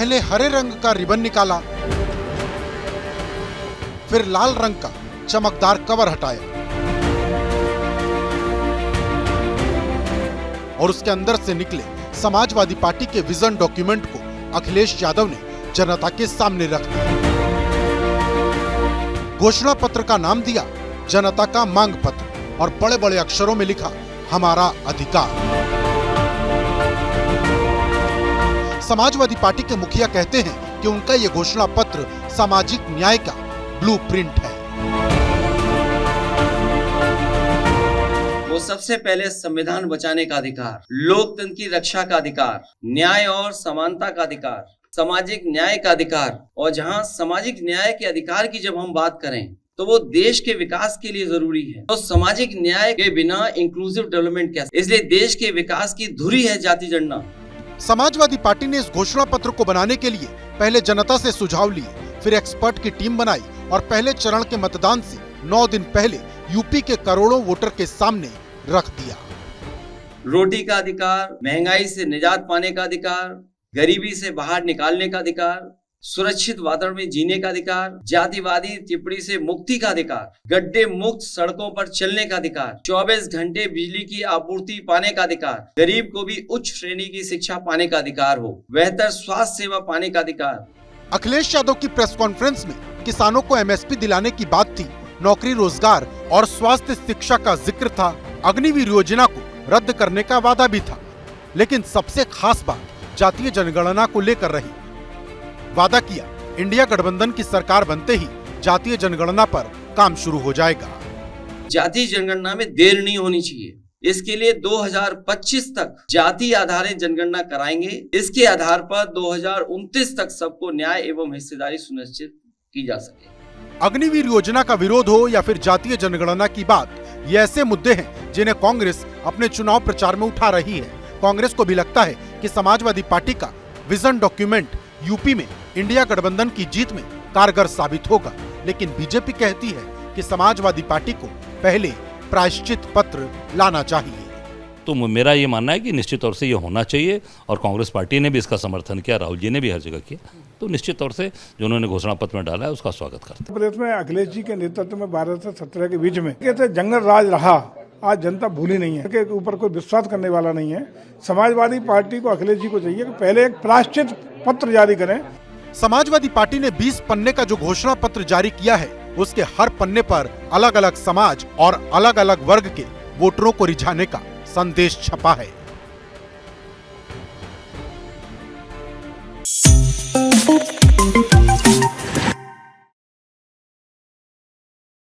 पहले हरे रंग का रिबन निकाला, फिर लाल रंग का चमकदार कवर हटाया और उसके अंदर से निकले समाजवादी पार्टी के विजन डॉक्यूमेंट को अखिलेश यादव ने जनता के सामने रख दिया। घोषणा पत्र का नाम दिया जनता का मांग पत्र और बड़े बड़े अक्षरों में लिखा हमारा अधिकार। समाजवादी पार्टी के मुखिया कहते हैं कि उनका ये घोषणा पत्र सामाजिक न्याय का ब्लूप्रिंट है। वो सबसे पहले संविधान बचाने का अधिकार, लोकतंत्र की रक्षा का अधिकार, न्याय और समानता का अधिकार, सामाजिक न्याय का अधिकार, और जहां सामाजिक न्याय के अधिकार की जब हम बात करें तो वो देश के विकास के लिए जरूरी है। तो सामाजिक न्याय के बिना इंक्लूसिव डेवलपमेंट कैसे? इसलिए देश के विकास की धुरी है जाति जनगणना। समाजवादी पार्टी ने इस घोषणा पत्र को बनाने के लिए पहले जनता से सुझाव लिए, फिर एक्सपर्ट की टीम बनाई और पहले चरण के मतदान से 9 दिन पहले यूपी के करोड़ों वोटर के सामने रख दिया। रोटी का अधिकार, महंगाई से निजात पाने का अधिकार, गरीबी से बाहर निकालने का अधिकार, सुरक्षित वातावरण में जीने का अधिकार, जातिवादी टिप्पणी से मुक्ति का अधिकार, गड्ढे मुक्त सड़कों पर चलने का अधिकार, 24 घंटे बिजली की आपूर्ति पाने का अधिकार, गरीब को भी उच्च श्रेणी की शिक्षा पाने का अधिकार हो, बेहतर स्वास्थ्य सेवा पाने का अधिकार। अखिलेश यादव की प्रेस कॉन्फ्रेंस में किसानों को एमएसपी दिलाने की बात थी, नौकरी रोजगार और स्वास्थ्य शिक्षा का जिक्र था, अग्निवीर योजना को रद्द करने का वादा भी था। लेकिन सबसे खास बात जातीय जनगणना को लेकर रही। वादा किया इंडिया गठबंधन की सरकार बनते ही जातीय जनगणना पर काम शुरू हो जाएगा। जातीय जनगणना में देर नहीं होनी चाहिए। इसके लिए 2025 तक जाति आधारित जनगणना कराएंगे। इसके आधार पर 2029 तक सबको न्याय एवं हिस्सेदारी सुनिश्चित की जा सके। अग्निवीर योजना का विरोध हो या फिर जातीय जनगणना की बात, ये ऐसे मुद्दे हैं जिन्हें कांग्रेस अपने चुनाव प्रचार में उठा रही है। कांग्रेस को भी लगता है कि समाजवादी पार्टी का विजन डॉक्यूमेंट यूपी में इंडिया गठबंधन की जीत में कारगर साबित होगा। लेकिन बीजेपी कहती है कि समाजवादी पार्टी को पहले प्रायश्चित पत्र लाना चाहिए। तो मेरा ये मानना है कि निश्चित तौर से ये होना चाहिए और कांग्रेस पार्टी ने भी इसका समर्थन किया, राहुल जी ने भी हर जगह किया। तो निश्चित तौर से जो उन्होंने घोषणा पत्र में डाला है उसका स्वागत करते हैं। प्रदेश में अखिलेश जी के नेतृत्व में 12 से 17 के बीच में जंगल राज रहा, आज जनता भूली नहीं है, के ऊपर कोई विश्वास करने वाला नहीं है। समाजवादी पार्टी को, अखिलेश जी को चाहिए कि पहले एक प्रायश्चित पत्र जारी करें। समाजवादी पार्टी ने 20 पन्ने का जो घोषणा पत्र जारी किया है, उसके हर पन्ने पर अलग अलग समाज और अलग अलग वर्ग के वोटरों को रिझाने का संदेश छपा है।